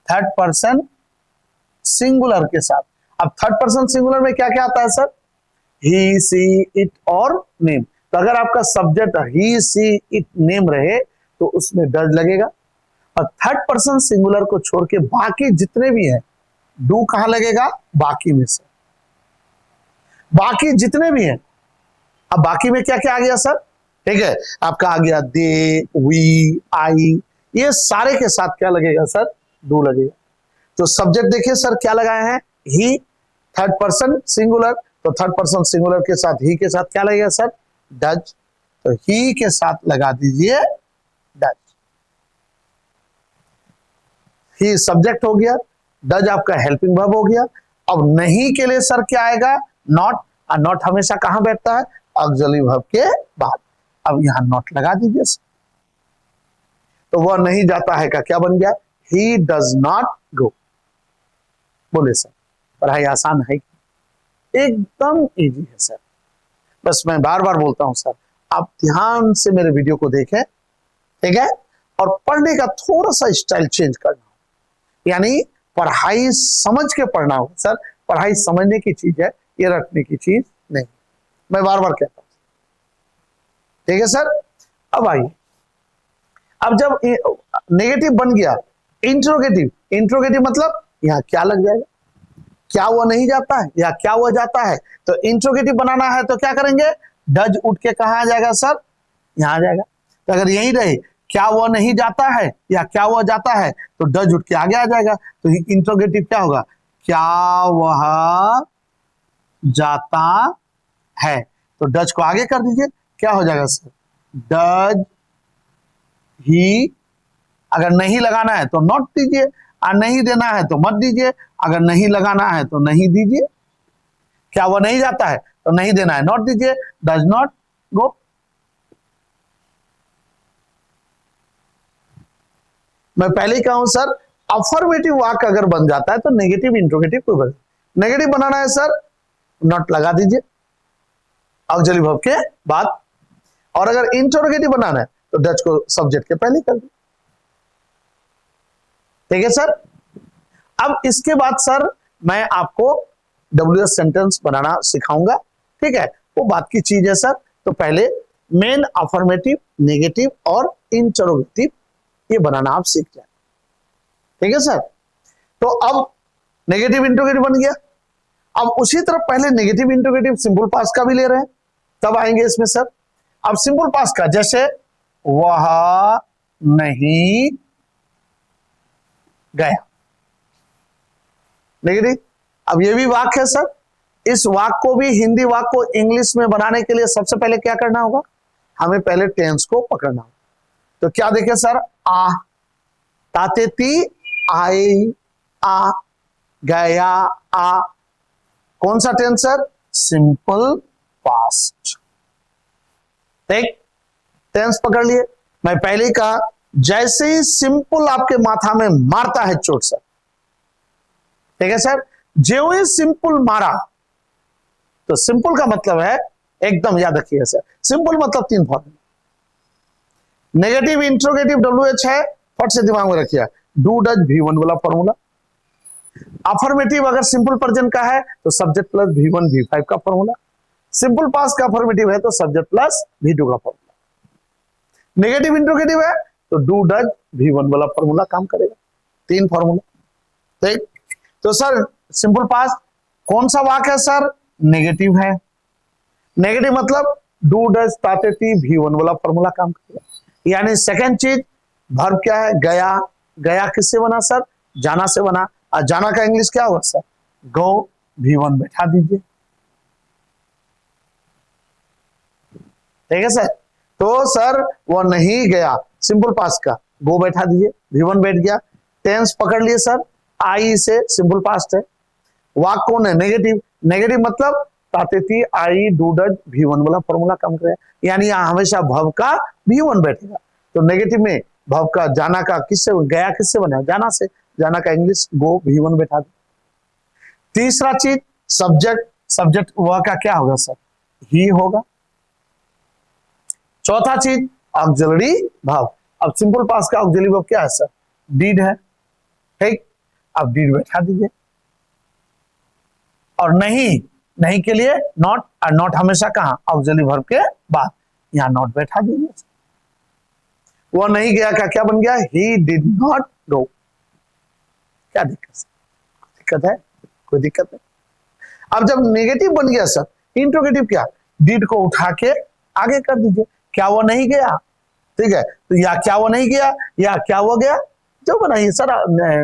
third person singular के साथ। अब थर्ड पर्सन सिंगुलर में क्या क्या आता है सर? ही, सी, इट और नेम। तो अगर आपका subject he, she, it, name रहे तो उसमें डज लगेगा। और थर्ड पर्सन सिंगुलर को छोड़ के बाकी जितने भी हैं, डू कहां लगेगा? बाकी में से। बाकी जितने भी हैं, अब बाकी में क्या क्या आ गया सर? ठीक है, आपका आ गया दे, वी, आई, ये सारे के साथ क्या लगेगा सर? डू लगेगा। तो सब्जेक्ट देखिए सर क्या लगाए हैं? ही, थर्ड पर्सन सिंगुलर, तो थर्ड पर्सन सिंगुलर के साथ ही के साथ क्या लगेगा सर? डज। तो ही के साथ लगा दीजिए डज। ही सब्जेक्ट हो गया, डज आपका हेल्पिंग वर्ब हो गया। अब नहीं के लिए सर क्या आएगा? नॉट। और नॉट हमेशा कहां बैठता है? ऑक्सिलरी वर्ब के बाद। अब यहां नॉट लगा दीजिए सर। तो वह नहीं जाता है का क्या बन गया? He does not go. बोले सर पढ़ाई आसान है? एकदम इजी है सर। बस मैं बार बार बोलता हूं सर, आप ध्यान से मेरे वीडियो को देखें, ठीक है, और पढ़ने का थोड़ा सा स्टाइल चेंज करना, यानी पढ़ाई समझ के पढ़ना हो सर। पढ़ाई समझने की चीज है, ये रखने की चीज नहीं। मैं बार बार कहता हूं, ठीक है सर। अब आइए, अब जब नेगेटिव बन गया, इंट्रोगेटिव, इंट्रोगेटिव मतलब यहां क्या लग जाएगा? क्या वो नहीं जाता है या क्या वो जाता है? तो इंट्रोगेटिव बनाना है तो क्या करेंगे? डज उठ के कहां आ जाएगा सर? यहां आ जाएगा। तो अगर यही रहे क्या वो नहीं जाता है या क्या वो जाता है, तो डज उठ के आगे आ जाएगा। तो इंट्रोगेटिव क्या होगा? क्या वह जाता है? तो डज को आगे कर दीजिए, क्या हो जाएगा सर? Does he. अगर नहीं लगाना है तो नॉट दीजिए, और नहीं देना है तो मत दीजिए। अगर नहीं लगाना है तो नहीं दीजिए। क्या वो नहीं जाता है तो नहीं देना है, नॉट दीजिए। Does not go. मैं पहले ही कहूं सर, अफर्मेटिव वाक्य अगर बन जाता है तो नेगेटिव इंट्रोगेटिव कोई बन। नेगेटिव बनाना है सर, नॉट लगा दीजिए ऑक्सिलरी वर्ब के बाद। और अगर इंट्रोगेटिव बनाना है तो डज को सब्जेक्ट के पहले कर दीजिए, ठीक है सर। अब इसके बाद सर मैं आपको WH सेंटेंस बनाना सिखाऊंगा, ठीक है, वो बात की चीज है सर। तो पहले मेन, अफर्मेटिव, नेगेटिव और इंट्रोगेटिव ये बनाना आप सीख जाए, ठीक है सर। तो अब नेगेटिव इंट्रोगेटिव बन गया। अब उसी तरह पहले नेगेटिव इंट्रोगेटिव सिंपल पास्ट का भी ले रहे हैं, तब आएंगे इसमें सर। अब सिंपल पास्ट का, जैसे वह नहीं गया, नेगेटिव। अब ये भी वाक्य है सर, इस वाक्य को भी, हिंदी वाक्य को इंग्लिश में बनाने के लिए सबसे पहले क्या करना होगा? हमें पहले टेंस को पकड़ना होगा। तो क्या देखे सर? आ, ताते ती, आई, आ, गया, आ। कौन सा टेंस सर? Simple past. ठीक, टेंस पकड़ लिए। मैं पहले कहा, जैसे ही सिंपल आपके माथा में मारता है चोट सर, ठीक है सर, जो ही सिंपल मारा, तो सिंपल का मतलब है, एकदम याद रखिएगा सर, सिंपल मतलब 3 फॉर्मूला। नेगेटिव इंट्रोगेटिव WH है, फट से दिमाग में रखिए, डू डज V1 वाला फॉर्मूला। अफर्मेटिव अगर सिंपल प्रेजेंट का है तो सब्जेक्ट प्लस V1 V5 का फॉर्मूला। सिंपल पास्ट का अफर्मेटिव है तो सब्जेक्ट प्लस V2 का फॉर्मूला। नेगेटिव इंट्रोगेटिव है तो डू डज V1 वाला फॉर्मूला काम करेगा। 3 फॉर्मूला। ठीक, तो सर सिंपल पास्ट कौन सा वाक्य है सर? नेगेटिव है। नेगेटिव मतलब डू डज ताते ती V1 वाला फॉर्मूला काम करेगा। यानी सेकंड चीज, वर्ब क्या है? गया। गया किससे बना सर? जाना से बना। और जाना का इंग्लिश क्या हुआ सर? गो। V1 बैठा दीजिए, ठीक है सर। तो सर वो नहीं गया, सिंपल पास्ट का, गो बैठा दीजिए, V1 बैठ गया। टेंस पकड़ लिए सर, आई से सिंपल पास्ट है। वाक कौन है? नेगेटिव। नेगेटिव मतलब ताते थी, आई, डू डज V1 वाला फॉर्मूला काम करेगा। यानी यहां हमेशा भव का V1 बैठेगा। तो नेगेटिव में भव का, जाना का किससे, गया किससे बना? जाना से। जाना का इंग्लिश गो, V1 बैठा दे। तीसरा चीज सब्जेक्ट। सब्जेक्ट वह का क्या होगा सर? ही होगा। चौथा चीज ऑक्सिलरी वर्ब। अब सिंपल पास्ट का ऑक्सिलरी वर्ब क्या है सर? डीड है। ठीक, अब डीड बैठा दीजिए। और नहीं, नहीं के लिए नॉट। और नॉट हमेशा कहां? ऑक्सिलरी वर्ब के बाद। यहां नॉट बैठा दीजिए। वो नहीं गया का क्या बन गया? He did not go. क्या दिक्कत है? दिक्कत है? कोई दिक्कत नहीं। अब जब नेगेटिव बन गया सर, इंट्रोगेटिव क्या, डिड को उठा के आगे कर दीजिए, क्या वो नहीं गया, ठीक है, तो या क्या वो नहीं गया या क्या वो गया, जो बनाइए सर,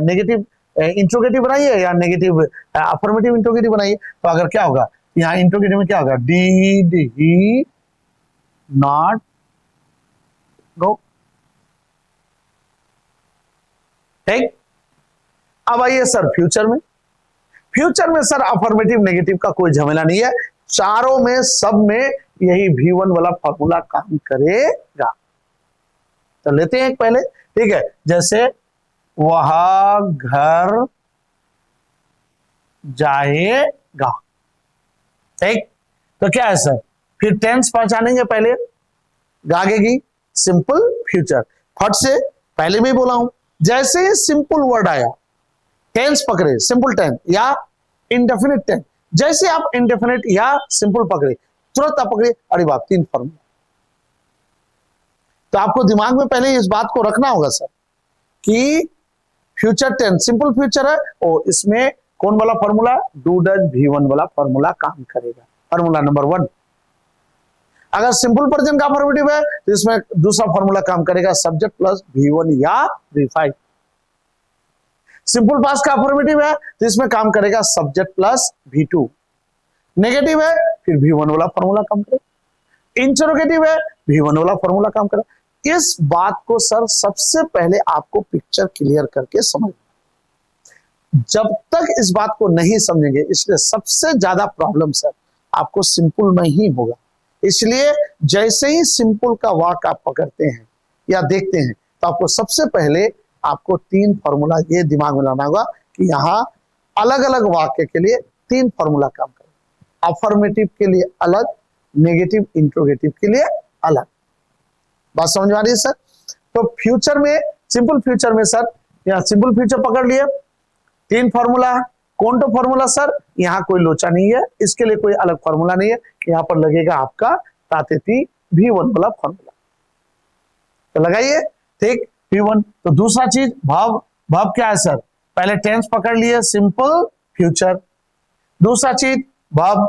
नेगेटिव इंट्रोगेटिव बनाइए या नेगेटिव अफर्मेटिव इंट्रोगेटिव बनाइए। तो अगर क्या होगा, यहाँ इंट्रोगेटिव में क्या होगा, डिड ही नॉट गो, ठीक। अब आइए सर फ्यूचर में, फ्यूचर में सर अफर्मेटिव नेगेटिव का कोई झमेला नहीं है, चारों में सब में यही V1 वाला फॉर्मूला काम करेगा। तो लेते हैं एक पहले, ठीक है, जैसे वह घर जाएगा, ठीक। तो क्या है सर, फिर टेंस पहचानेंगे पहले, आगे की सिंपल फ्यूचर, फट से पहले में बोला हूं, जैसे ही सिंपल वर्ड आया टेंस पकड़े, सिंपल टेंस या इंडेफिनिट टेंस, जैसे आप इंडेफिनिट या सिंपल पकड़े तुरंत आप पकड़े, अरे बाप, तीन फॉर्मूला। तो आपको दिमाग में पहले इस बात को रखना होगा सर कि फ्यूचर टेंस सिंपल फ्यूचर है और इसमें कौन वाला फॉर्मूला, डू डज V1 वाला फॉर्मूला काम करेगा। फॉर्मूला नंबर 1, अगर सिंपल प्रेजेंट का अफर्मेटिव है तो इसमें दूसरा फॉर्मूला काम करेगा, सब्जेक्ट प्लस V1 या V5। सिंपल पास्ट का अफर्मेटिव है तो इसमें काम करेगा सब्जेक्ट प्लस V2। नेगेटिव है फिर V1 वाला फॉर्मूला काम करेगा। इंटरोगेटिव है V1 वाला फॉर्मूला काम करेगा। इस बात को सर सबसे पहले आपको पिक्चर क्लियर करके समझ, जब तक इस बात को नहीं समझेंगे, इसलिए सबसे ज्यादा प्रॉब्लम सर आपको सिंपल में ही होगा। इसलिए जैसे ही सिंपल का वाक्य आप पकड़ते हैं या देखते हैं तो आपको सबसे पहले आपको तीन फॉर्मूला ये दिमाग में लाना होगा कि यहाँ अलग अलग वाक्य के लिए तीन फॉर्मूला काम करें, अफर्मेटिव के लिए अलग, नेगेटिव इंट्रोगेटिव के लिए अलग। बात समझ में आ रही है सर? तो फ्यूचर में, सिंपल फ्यूचर में सर, यहाँ सिंपल फ्यूचर पकड़ लिए, तीन फॉर्मूला, कौन तो फॉर्मूला सर, यहाँ कोई लोचा नहीं है, इसके लिए कोई अलग फॉर्मूला नहीं है, यहाँ पर लगेगा आपका तातेती V1 वाला फॉर्मूला। तो लगाइए, ठीक, V1। तो दूसरा चीज भाव, भाव क्या है सर, पहले टेंस पकड़ लिए, सिंपल फ्यूचर। दूसरा चीज भाव,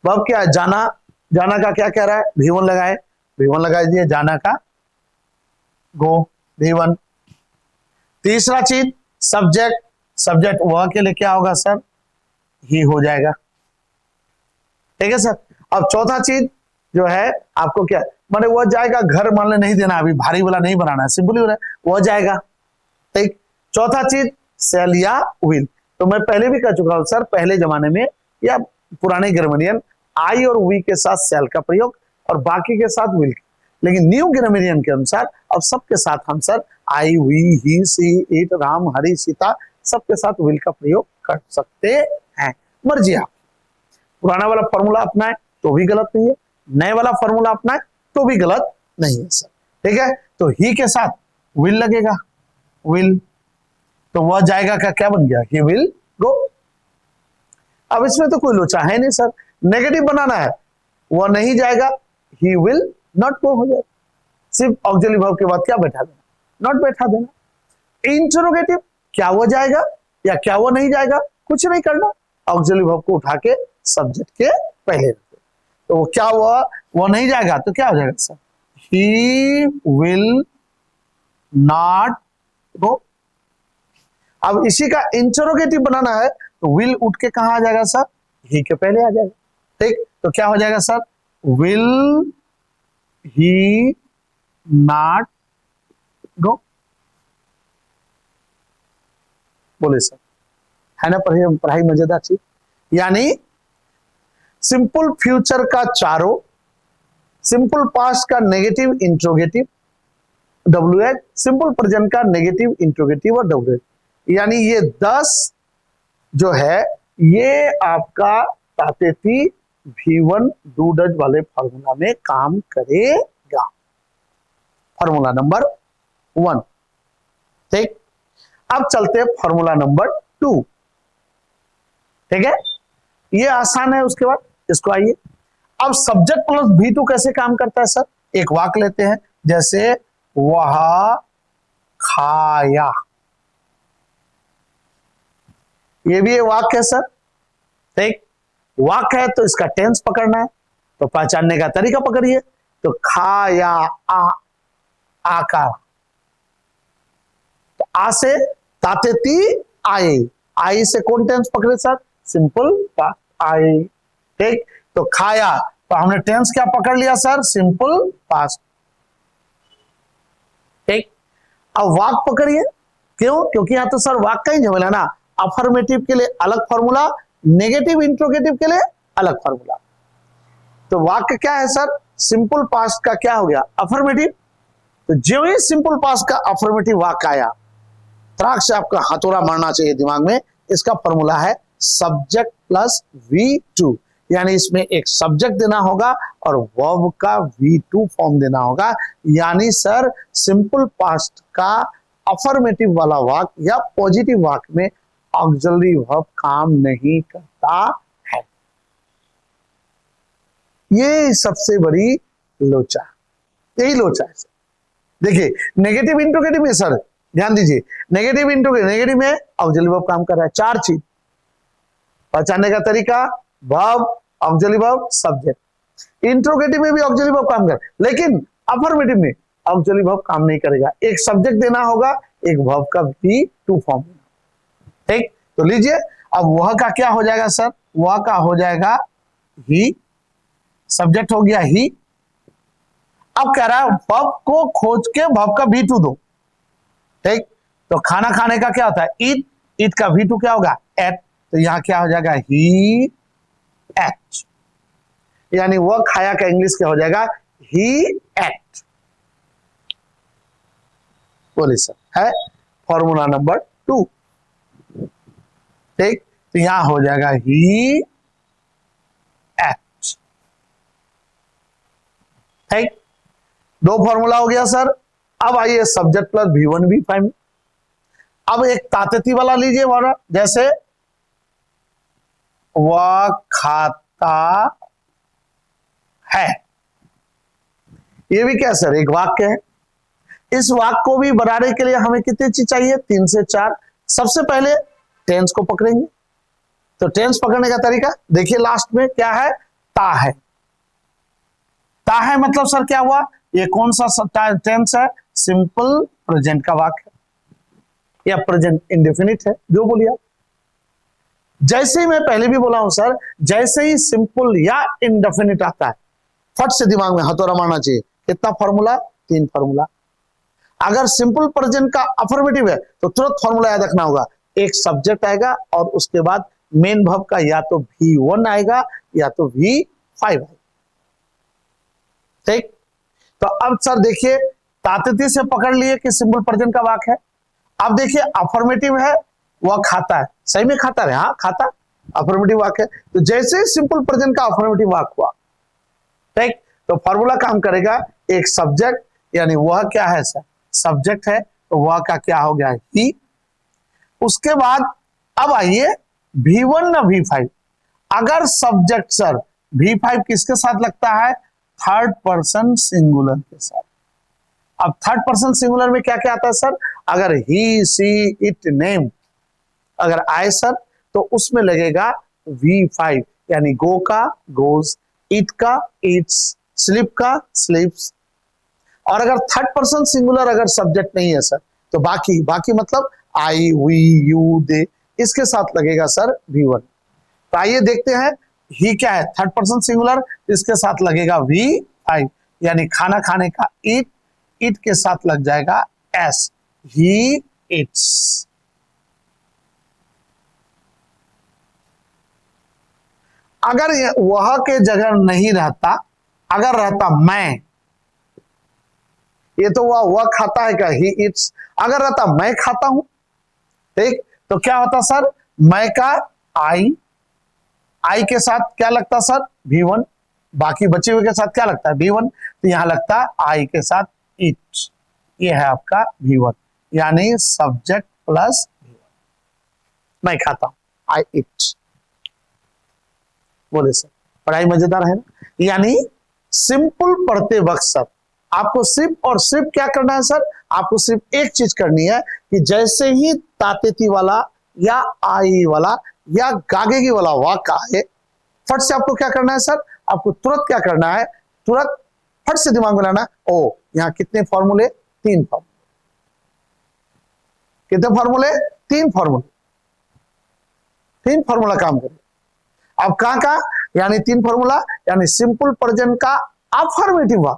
भाव क्या है, जाना, जाना का क्या कह रहा है, V1 लगाए, V1 लगा दिए, जाना का गो, V1। तीसरा चीज सब्जेक्ट, सब्जेक्ट वह के लिए क्या होगा सर, ही हो जाएगा, ठीक है सर। अब चौथा चीज जो है आपको क्या, माने वह जाएगा, घर मान ले नहीं देना, अभी भारी वाला नहीं बनाना है, सिंपल ही वह जाएगा, ठीक। चौथा चीज सेल या विल। तो मैं पहले भी कह चुका हूं सर, पहले जमाने में या पुराने ग्रामरियन आई और वी के साथ सेल का प्रयोग और बाकी के साथ विल, लेकिन न्यू ग्रामरियन के अनुसार अब सबके साथ हम sir I, we, he, she, it, Ram, Hari, Sita, सबके साथ विल का प्रयोग कर सकते हैं, मर्जी आप। पुराना वाला फॉर्मूला अपनाए तो भी गलत नहीं है, नए वाला फॉर्मूला अपनाए तो भी गलत नहीं है सर, ठीक है। तो ही के साथ विल लगेगा, विल, तो वह जाएगा का क्या बन गया, ही विल गो। अब इसमें तो कोई लोचा है नहीं सर, नेगेटिव बनाना है, वह नहीं जाएगा, ही विल नॉट गो हो जाएगा, सिर्फ ऑक्सिलरी वर्ब के बाद क्या बैठा देना, नॉट बैठा देना। इंटरोगेटिव, क्या वो जाएगा या क्या वो नहीं जाएगा, कुछ नहीं करना, ऑक्सिलरी वर्ब को उठा के सब्जेक्ट के पहले रखो। तो वो क्या हुआ, वो नहीं जाएगा तो क्या हो जाएगा sir, he will not go. अब इसी का इंटरोगेटिव बनाना है तो विल उठ के कहां आ जाएगा सर, ही के पहले आ जाएगा, ठीक। तो क्या हो जाएगा sir, will he not go. बोले सर, है ना पढ़ाई मजेदार चीज। यानी सिंपल फ्यूचर का चारों, सिंपल पास्ट का negative interrogative WH, simple present का नेगेटिव इंट्रोगेटिव और WH, यानी ये 10 जो है ये आपका तातेती V1 डू डज वाले फॉर्मूला में काम करेगा। फॉर्मूला नंबर 1, ठीक। अब चलते हैं फॉर्मूला नंबर 2, ठीक है, ये आसान है। उसके बाद इसको आइए, अब सब्जेक्ट प्लस V2 कैसे काम करता है सर, एक वाक्य लेते हैं, जैसे वह खाया, ये भी एक वाक्य है सर, ठीक। वाक है तो इसका टेंस पकड़ना है, तो पहचानने का तरीका पकड़िए। तो खाया आकार, तो आ से तातेती आए, आई से कौन टेंस पकड़े सर? सिंपल पास्ट आए। ठीक, तो खाया, तो हमने टेंस क्या पकड़ लिया सर? Simple past. ठीक, अब वाक पकड़िए। क्यों? क्योंकि यहां तो सर वाक का ही झमेला है ना। अफर्मेटिव के लिए अलग फॉर्मूला, नेगेटिव इंट्रोगेटिव के लिए अलग फॉर्मूला। तो वाक्य क्या है सर? सिंपल पास्ट का क्या हो गया? अफर्मेटिव। तो जो ही सिंपल पास्ट का अफर्मेटिव वाक्य आया, त्राक से आपका हथौड़ा मारना चाहिए दिमाग में। इसका फॉर्मूला है सब्जेक्ट प्लस V2, यानी इसमें एक सब्जेक्ट देना होगा और वर्ब का V2 फॉर्म देना होगा। यानी सर सिंपल पास्ट का अफर्मेटिव वाला वाक्य या पॉजिटिव वाक्य में ऑक्सिलरी वर्ब काम नहीं करता है। ये सबसे बड़ी लोचा, यही लोचा है। देखिए नेगेटिव इंट्रोगेटिव में सर ध्यान दीजिए, नेगेटिव इंट्रोगेटिव, नेगेटिव में ऑक्सिलरी वर्ब काम कर रहा है। चार चीज पहचानने का तरीका, verb, auxiliary verb, subject. Interrogative में भी ऑक्सिलरी वर्ब काम कर, लेकिन अफर्मेटिव में ऑक्सिलरी वर्ब काम नहीं करेगा। एक सब्जेक्ट देना होगा, एक वर्ब का V2 फॉर्म। ठीक, तो लीजिए अब वह का क्या हो जाएगा सर? वह का हो जाएगा ही, सब्जेक्ट हो गया ही। अब कह रहा है वर्ब को खोज के वर्ब का V2 दो। ठीक, तो खाना खाने का क्या होता है? ईट, ईट का V2 क्या होगा? एट। तो यहां क्या हो जाएगा? ही एट, यानी वह खाया का इंग्लिश क्या हो जाएगा? ही एट। बोलिए सर, है फॉर्मूला नंबर 2। ठीक, तो यहां हो जाएगा ही एट। ठीक, दो फॉर्मूला हो गया सर। अब आइए सब्जेक्ट प्लस V1 V5। अब एक तातेती वाला लीजिए वाला, जैसे वह खाता है। ये भी क्या सर? एक वाक्य है। इस वाक्य को भी बनाने के लिए हमें कितनी चीज चाहिए? 3 से 4। सबसे पहले टेंस को पकड़ेंगे। तो टेंस पकड़ने का तरीका देखिए, लास्ट में क्या है? ता है। ता है मतलब सर क्या हुआ? ये कौन सा टेंस है? सिंपल प्रेजेंट का वाक्य या प्रेजेंट इंडेफिनिट है, जो बोलिए आप। जैसे ही मैं पहले भी बोला हूं सर, जैसे ही सिंपल या इंडेफिनिट आता है, फट से दिमाग में हथौड़ा मारना चाहिए। कितना फॉर्मूला? 3 फॉर्मूला। अगर सिंपल प्रेजेंट का अफर्मेटिव है तो तुरंत फॉर्मूला याद रखना होगा। एक सब्जेक्ट आएगा और उसके बाद मेन वर्ब का या तो V1 आएगा या तो V5 आएगा। ठीक, तो अब सर देखिए तातेती से पकड़ लिए कि सिंपल प्रेजेंट का वाक्य है। अब देखिए अफर्मेटिव है, वह खाता है, सही में खाता है, हाँ खाता, अफर्मेटिव वाक्य है। तो जैसे ही सिंपल प्रेजेंट का अफर्मेटिव वाक्य हुआ, ठीक, तो फॉर्मूला काम करेगा। एक सब्जेक्ट, यानी वह क्या है सर? सब्जेक्ट है, तो वह का क्या हो गया? ही। उसके बाद अब आइए V1 ना V5। अगर सब्जेक्ट सर V5 किसके साथ लगता है? थर्ड पर्सन सिंगुलर के साथ। अब थर्ड पर्सन सिंगुलर में क्या क्या आता है सर? अगर ही, सी, इट, नेम अगर आए सर, तो उसमें लगेगा V5, यानी गो का गोज, ईट का ईट्स, स्लीप का स्लीप्स। और अगर थर्ड पर्सन सिंगुलर अगर सब्जेक्ट नहीं है सर, तो बाकी मतलब आई, वी, यू, दे, इसके साथ लगेगा सर V1। तो आइए देखते हैं, ही क्या है? थर्ड पर्सन सिंगुलर, इसके साथ लगेगा V5, यानी खाना खाने का ईट, ईट के साथ लग जाएगा एस, ही इट्स। अगर वह के जगह नहीं रहता, अगर रहता मैं, ये तो वह खाता है क्या? ही इट्स। अगर रहता मैं खाता हूं, ठीक, तो क्या होता सर? मैं का आई, आई के साथ क्या लगता सर? V1। बाकी बचे हुए के साथ क्या लगता है? V1। तो यहां लगता है आई के साथ इट, ये है आपका V1, यानी सब्जेक्ट प्लस V1। मैं खाता हूं, आई इट। बोले सर पढ़ाई मजेदार है ना? यानी सिंपल पढ़ते वक्त सर आपको सिर्फ और सिर्फ क्या करना है सर? आपको सिर्फ एक चीज करनी है कि जैसे ही तातेती वाला या आई वाला या गागेगी वाला वाक्य आए, फट से आपको क्या करना है सर, आपको तुरंत क्या करना है, तुरंत फट से दिमाग में लाना, ओ यहाँ कितने फॉर्मूले, 3 फॉर्मूले, कितने फॉर्मूले, 3 फॉर्मूले, 3 फॉर्मूला काम करेगा। अब कहां का, यानी 3 फॉर्मूला, यानी सिंपल प्रेजेंट का अफर्मेटिव वर्ब,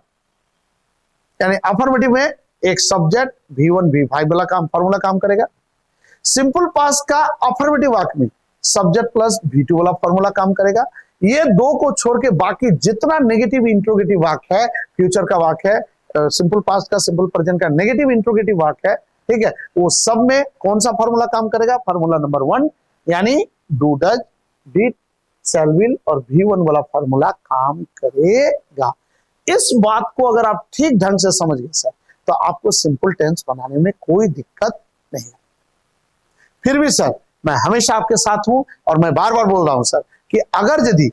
यानी अफर्मेटिव में एक सब्जेक्ट V1 V5 वाला काम फॉर्मूला काम करेगा। सिंपल पास्ट का अफर्मेटिव वाक्य में सब्जेक्ट प्लस V2 वाला फॉर्मूला काम करेगा। ये दो को छोड़ के बाकी जितना नेगेटिव इंट्रोगेटिव वाक्य है, फ्यूचर का वाक्य है, सिंपल पास्ट का, सिंपल प्रेजेंट का नेगेटिव इंट्रोगेटिव वाक्य है, ठीक है, वो सब में कौन सा फॉर्मूला काम करेगा, फॉर्मूला नंबर 1, यानी do, does, did, shall, will और V1 वाला फॉर्मूला काम करेगा। इस बात को अगर आप ठीक ढंग से समझ गए सर, तो आपको सिंपल टेंस बनाने में कोई दिक्कत नहीं है। फिर भी सर मैं हमेशा आपके साथ हूं और मैं बार बार बोल रहा हूं सर कि अगर यदि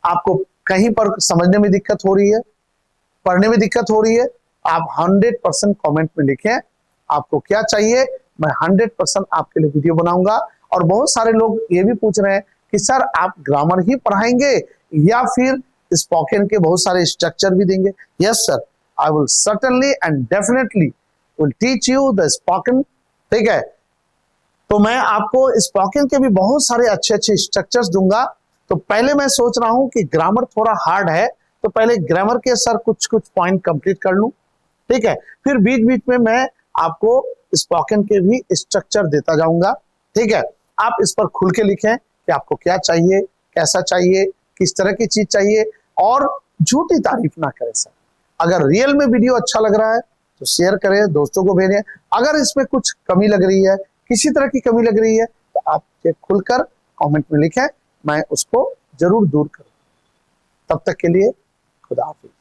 आपको कहीं पर समझने में दिक्कत हो रही है, पढ़ने में दिक्कत हो रही है, आप 100% कमेंट में लिखें आपको क्या चाहिए, मैं 100% आपके लिए वीडियो बनाऊंगा। और बहुत सारे लोग ये भी पूछ रहे हैं कि सर आप ग्रामर ही पढ़ाएंगे या फिर स्पोकन के बहुत सारे स्ट्रक्चर भी देंगे। Yes sir, I will certainly and definitely will teach you the spoken, ठीक है। तो मैं आपको स्पोकन के भी बहुत सारे अच्छे अच्छे स्ट्रक्चर्स दूंगा। तो पहले मैं सोच रहा हूं कि ग्रामर थोड़ा हार्ड है, तो पहले ग्रामर के सर कुछ कुछ पॉइंट कंप्लीट कर लूं, ठीक है, फिर बीच बीच में मैं आपको स्पोकन के भी स्ट्रक्चर देता जाऊंगा, ठीक है। आप इस पर खुल के लिखें कि आपको क्या चाहिए, कैसा चाहिए, किस तरह की चीज चाहिए, और झूठी तारीफ ना करें सर। अगर रियल में वीडियो अच्छा लग रहा है तो शेयर करें, दोस्तों को भेजें। अगर इसमें कुछ कमी लग रही है, किसी तरह की कमी लग रही है, तो आप ये खुलकर कमेंट में लिखें, मैं उसको जरूर दूर करूं। तब तक के लिए खुदा हाफिज।